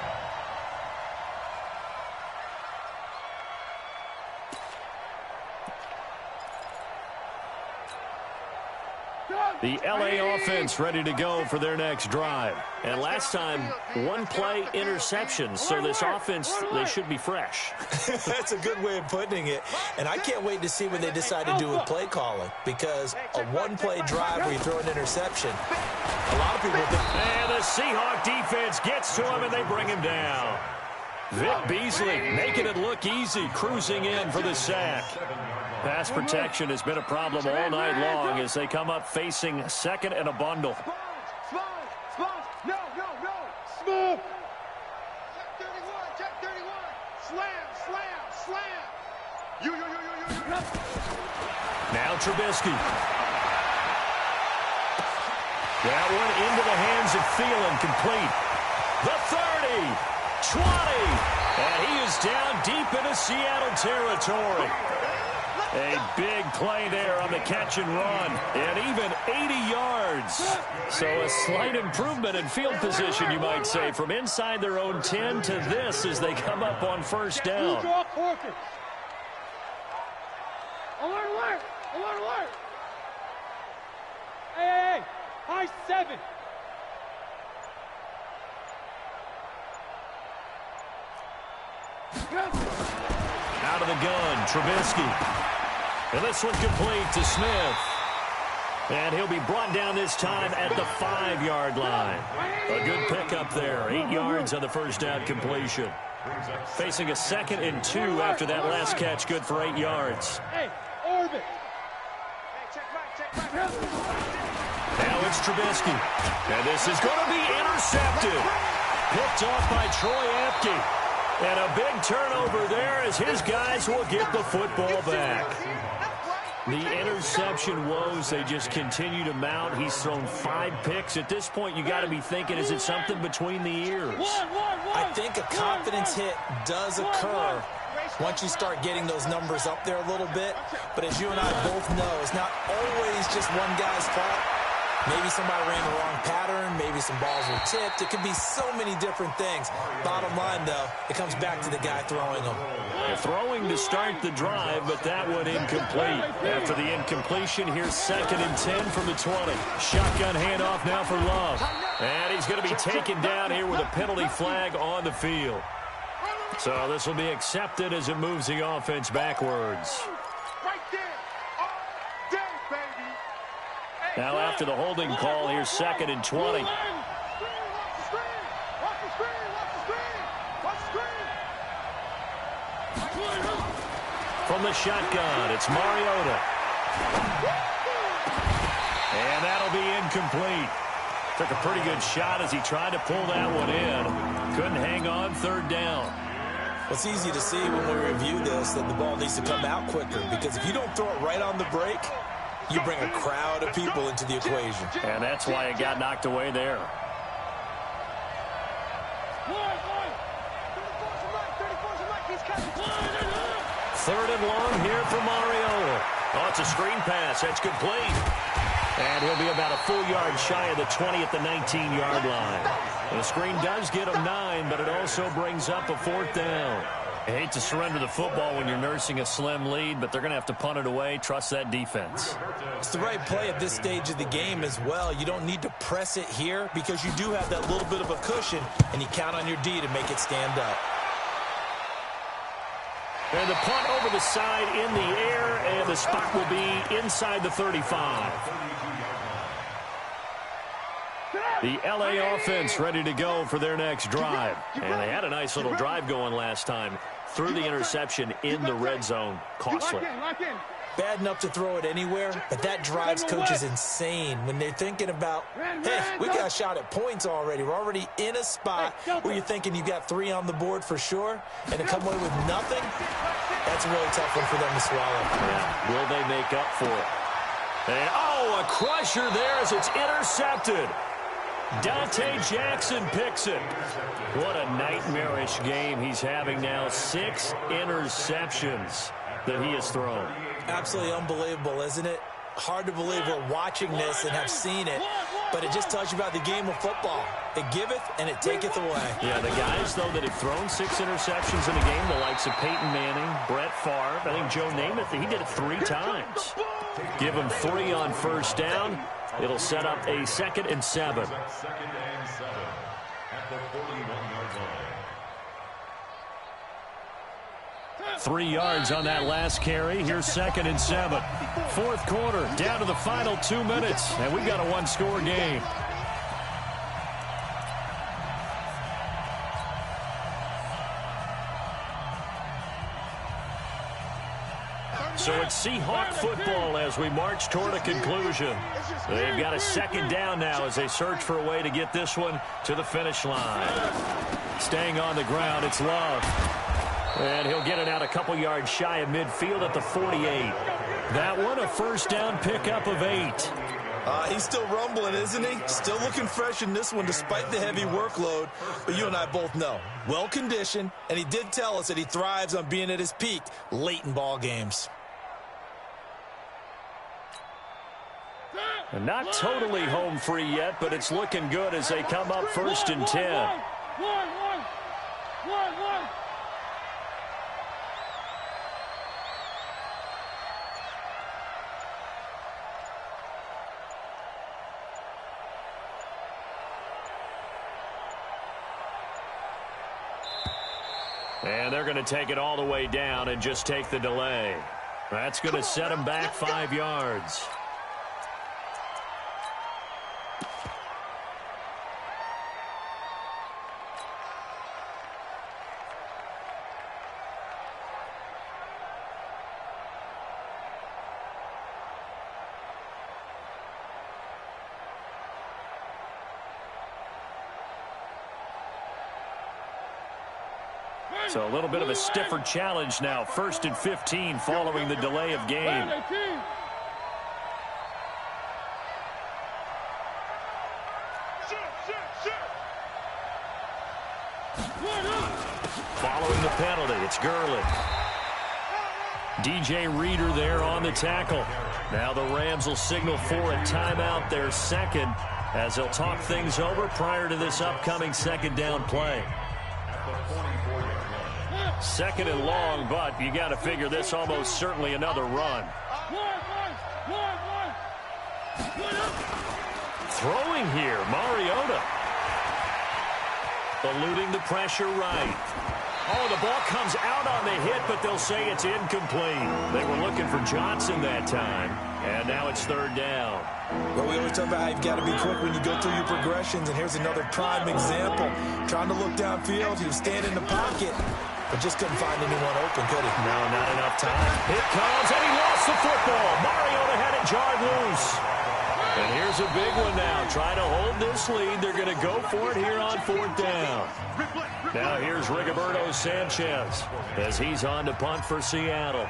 The LA offense ready to go for their next drive. And last time, one-play interception. So this offense, they should be fresh. That's a good way of putting it. And I can't wait to see what they decide to do with play calling. Because a one-play drive where you throw an interception, a lot of people think... And the Seahawk defense gets to him, and they bring him down. Vic Beasley making it look easy, cruising in for the sack. Pass protection has been a problem all night long as they come up facing second and a bundle. No. Smooth. Check 31. Slam. You. Now Trubisky. That one into the hands of Thielen, complete. The 30, 20, and he is down deep into Seattle territory. A big play there on the catch and run, and even 80 yards. So a slight improvement in field position, you might say, from inside their own 10 to this as they come up on first down. Alert. Hey. High 7. Out of the gun, Trubisky. And this one complete to Smith. And he'll be brought down this time at the 5-yard line. A good pickup there. 8 yards on the first down completion. Facing a 2nd and 2 after that last catch, good for 8 yards. Hey, orbit. Now it's Trubisky. And this is going to be intercepted. Picked off by Troy Apke. And a big turnover there as his guys will get the football back. The interception woes, they just continue to mount. He's thrown 5 picks. At this point, you got to be thinking, is it something between the ears? I think a confidence hit does occur once you start getting those numbers up there a little bit. But as you and I both know, it's not always just one guy's fault. Maybe somebody ran the wrong pattern. Maybe some balls were tipped. It could be so many different things. Bottom line, though, it comes back to the guy throwing them. They're throwing to start the drive, but that one incomplete. After the incompletion, here's 2nd and 10 from the 20. Shotgun handoff now for Love. And he's going to be taken down here with a penalty flag on the field. So this will be accepted as it moves the offense backwards. Now after the holding call, here's 2nd and 20. From the shotgun, it's Mariota. And that'll be incomplete. Took a pretty good shot as he tried to pull that one in. Couldn't hang on, 3rd down. Well, it's easy to see when we review this that the ball needs to come out quicker, because if you don't throw it right on the break, you bring a crowd of people into the equation. And that's why it got knocked away there. Third and long here for Mariota. Oh, it's a screen pass. That's complete. And he'll be about a full yard shy of the 20 at the 19-yard line. The screen does get him 9, but it also brings up a 4th down. I hate to surrender the football when you're nursing a slim lead, but they're going to have to punt it away. Trust that defense. It's the right play at this stage of the game as well. You don't need to press it here because you do have that little bit of a cushion, and you count on your D to make it stand up. And the punt over the side in the air, and the spot will be inside the 35. The LA offense ready to go for their next drive. And they had a nice little drive going last time. Threw the interception in the red zone. Costly. Bad enough to throw it anywhere, but that drives coaches insane when they're thinking about, hey, we got a shot at points already. We're already in a spot where you're thinking you got 3 on the board for sure, and to come away with nothing, that's a really tough one for them to swallow. Yeah. Will they make up for it? And, oh, a crusher there as it's intercepted. Dante Jackson picks it. What a nightmarish game he's having now. 6 interceptions that he has thrown. Absolutely unbelievable, isn't it? Hard to believe we're watching this and have seen it, but it just tells you about the game of football. It giveth and it taketh away. Yeah, the guys, though, that have thrown 6 interceptions in a game, the likes of Peyton Manning, Brett Favre, I think Joe Namath, he did it 3 times. Give him 3 on first down. It'll set up a 2nd and 7. 2nd and 7 at the 41-yard line. 3 yards on that last carry. Here's 2nd and 7. 4th quarter, down to the final 2 minutes, and we've got a 1-score game. So it's Seahawk football as we march toward a conclusion. They've got a 2nd down now as they search for a way to get this one to the finish line. Staying on the ground, it's Love. And he'll get it out a couple yards shy of midfield at the 48. That one, a first down pickup of 8. He's still rumbling, isn't he? Still looking fresh in this one despite the heavy workload. But you and I both know, well-conditioned, and he did tell us that he thrives on being at his peak late in ball games. And not totally home free yet, but it's looking good as they come up 1st and 10. And they're going to take it all the way down and just take the delay. That's going to set them back 5 yards. So a little bit of a stiffer challenge now. 1st and 15 following the delay of game. Following the penalty, it's Gurley. DJ Reader there on the tackle. Now the Rams will signal for a timeout, their 2nd, as they'll talk things over prior to this upcoming 2nd down play. 2nd and long, but you got to figure this almost certainly another run. Throwing here, Mariota. Eluding the pressure right. Oh, the ball comes out on the hit, but they'll say it's incomplete. They were looking for Johnson that time, and now it's 3rd down. Well, we always talk about how you've got to be quick when you go through your progressions, and here's another prime example. Trying to look downfield, he was standing in the pocket, but just couldn't find anyone open, could he? No, not enough time. It comes, and he lost the football. Mariota had it jarred loose. And here's a big one now. Trying to hold this lead. They're going to go for it here on 4th down. Now here's Rigoberto Sanchez as he's on to punt for Seattle.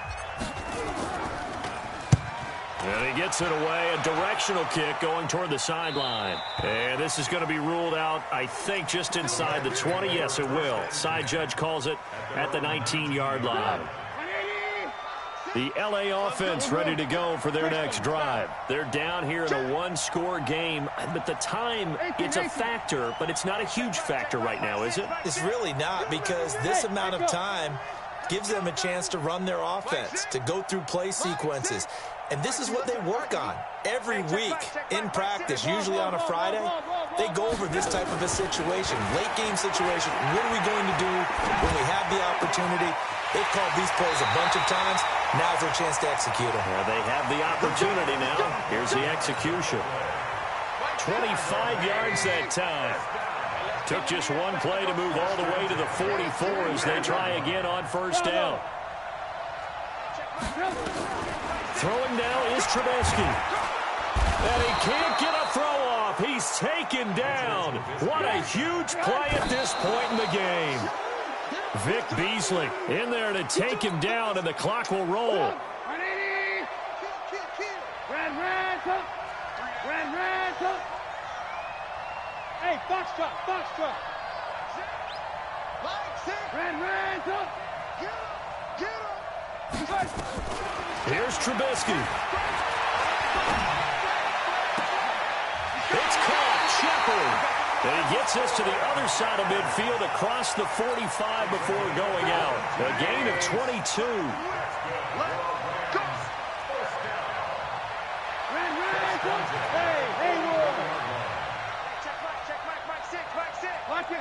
And he gets it away. A directional kick going toward the sideline. And this is going to be ruled out, I think, just inside the 20. Yes, it will. Side judge calls it at the 19-yard line. The LA offense ready to go for their next drive. They're down here in a 1-score game. But the time, it's a factor, but it's not a huge factor right now, is it? It's really not, because this amount of time gives them a chance to run their offense, to go through play sequences. And this is what they work on every week in practice, usually on a Friday. They go over this type of a situation, late game situation. What are we going to do when we have the opportunity? They've called these plays a bunch of times. Now's their chance to execute them. Well, they have the opportunity now. Here's the execution. 25 yards that time. Took just one play to move all the way to the 44 as they try again on first down. Throwing now is Trubisky. And he can't get a throw off. He's taken down. What a huge play at this point in the game. Vic Beasley in there to take him down, and the clock will roll. Hey, box truck. Here's Trubisky. It's caught. Shepard. And he gets this to the other side of midfield across the 45 before going out. A gain of 22.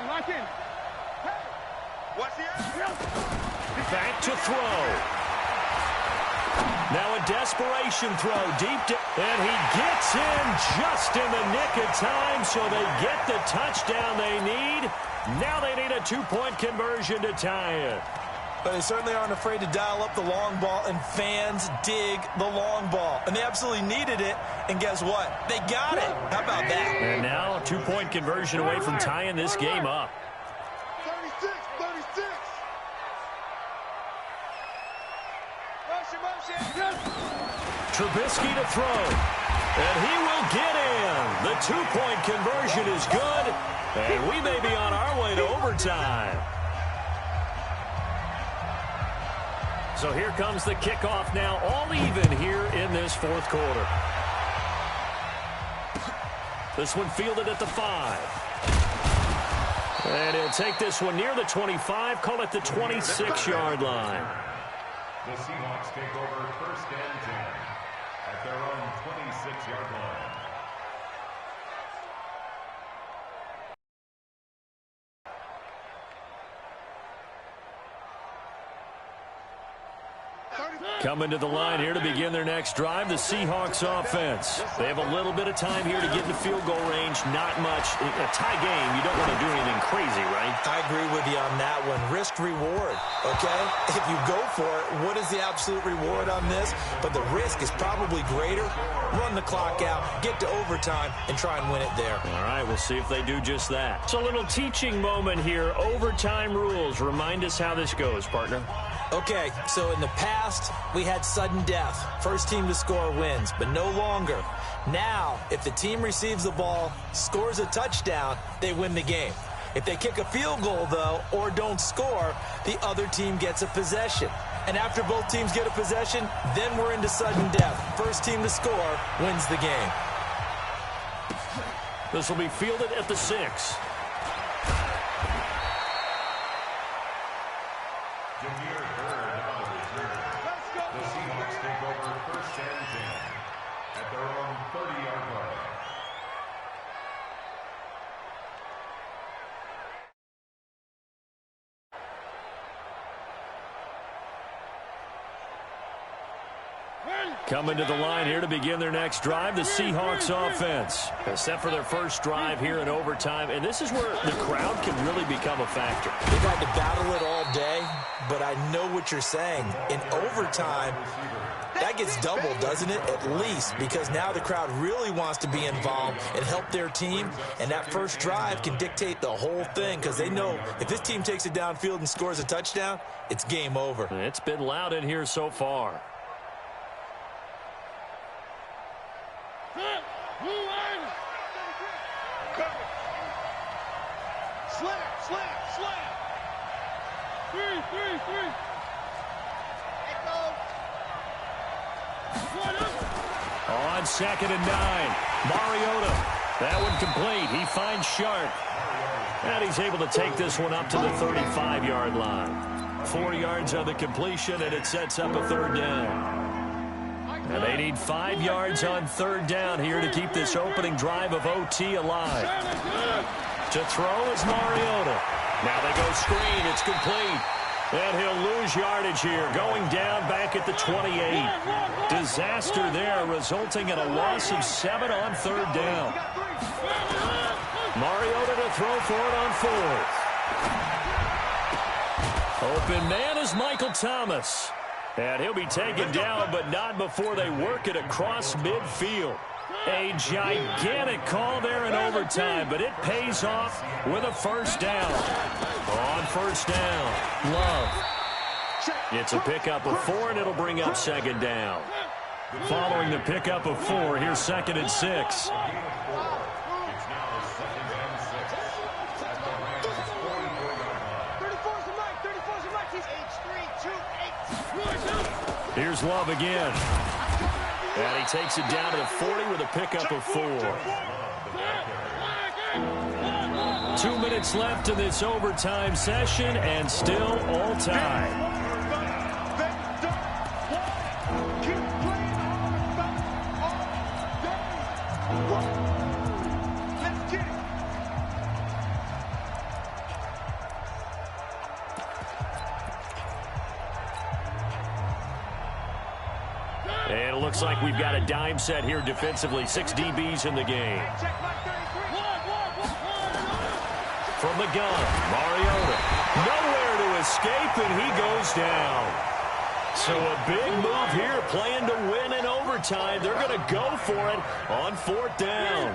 Lock in. Back to throw. Now a desperation throw deep down. And he gets in just in the nick of time, so they get the touchdown they need. Now they need a two-point conversion to tie it. But they certainly aren't afraid to dial up the long ball, and fans dig the long ball. And they absolutely needed it, and guess what? They got it. How about that? And now a two-point conversion away from tying this game up. 36. Trubisky to throw. And he will get in. The two-point conversion is good. And we may be on our way to overtime. So here comes the kickoff now, all even here in this fourth quarter. This one fielded at the 5. And he'll take this one near the 25, call it the 26-yard line. The Seahawks take over first and 10 at their own 26-yard line. Coming to the line here to begin their next drive, the Seahawks offense. They have a little bit of time here to get into field goal range. Not much. In a tie game, you don't want to do anything crazy, right? I agree with you on that one. Risk reward, okay? If you go for it, what is the absolute reward on this? But the risk is probably greater. Run the clock out, get to overtime, and try and win it there. All right, we'll see if they do just that. It's a little teaching moment here. Overtime rules. Remind us how this goes, partner. Okay, so in the past, we had sudden death. First team to score wins, but no longer. Now, if the team receives the ball, scores a touchdown, they win the game. If they kick a field goal, though, or don't score, the other team gets a possession. And after both teams get a possession, then we're into sudden death. First team to score wins the game. This will be fielded at the 6. The Seahawks take over first and 10 at their own 30-yard line. Coming to the line here to begin their next drive, the Seahawks offense. Set for their first drive here in overtime, and this is where the crowd can really become a factor. They've had to battle it all day, but I know what you're saying. In overtime, that gets doubled, doesn't it? At least, because now the crowd really wants to be involved and help their team, and that first drive can dictate the whole thing because they know if this team takes it downfield and scores a touchdown, it's game over. It's been loud in here so far. Slam. 3. On 2nd and 9, Mariota. That one complete. He finds Sharp. And he's able to take this one up to the 35-yard line. 4 yards on the completion, and it sets up a third down. And they need 5 yards on third down here to keep this opening drive of OT alive. To throw is Mariota. Now they go screen. It's complete. And he'll lose yardage here, going down back at the 28. Disaster there, resulting in a loss of 7 on 3rd down. Mariota to throw for it on 4th. Open man is Michael Thomas. And he'll be taken down, but not before they work it across midfield. A gigantic call there in overtime, but it pays off with a 1st down. On 1st down, Love. It's a pickup of 4, and it'll bring up 2nd down. Following the pickup of 4, here's 2nd and 6. Here's Love again. And he takes it down to the 40 with a pickup of 4. 2 minutes left in this overtime session, and still all tied. And it looks like we've got a dime set here defensively. 6 DBs in the game. From the gun, Mariota. Nowhere to escape, and he goes down. So a big move here, playing to win in overtime. They're going to go for it on 4th down.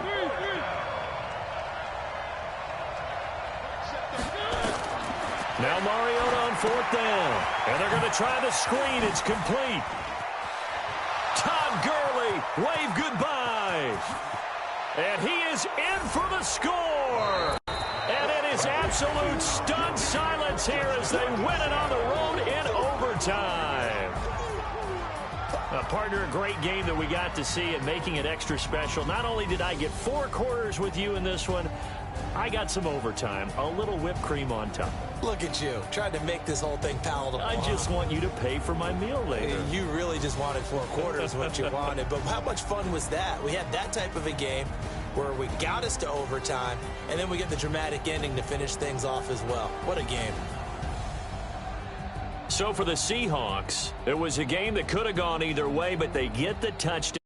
Now Mariota on 4th down. And they're going to try the screen. It's complete. Todd Gurley, wave goodbye. And he is in for the score. And it is absolute stunned silence here as they win it on the road in overtime. Partner, a great game that we got to see and making it extra special. Not only did I get 4 quarters with you in this one, I got some overtime, a little whipped cream on top. Look at you, trying to make this whole thing palatable. I just want you to pay for my meal later. You really just wanted 4 quarters, what you wanted. But how much fun was that? We had that type of a game where we got us to overtime, and then we get the dramatic ending to finish things off as well. What a game. So for the Seahawks, it was a game that could have gone either way, but they get the touchdown.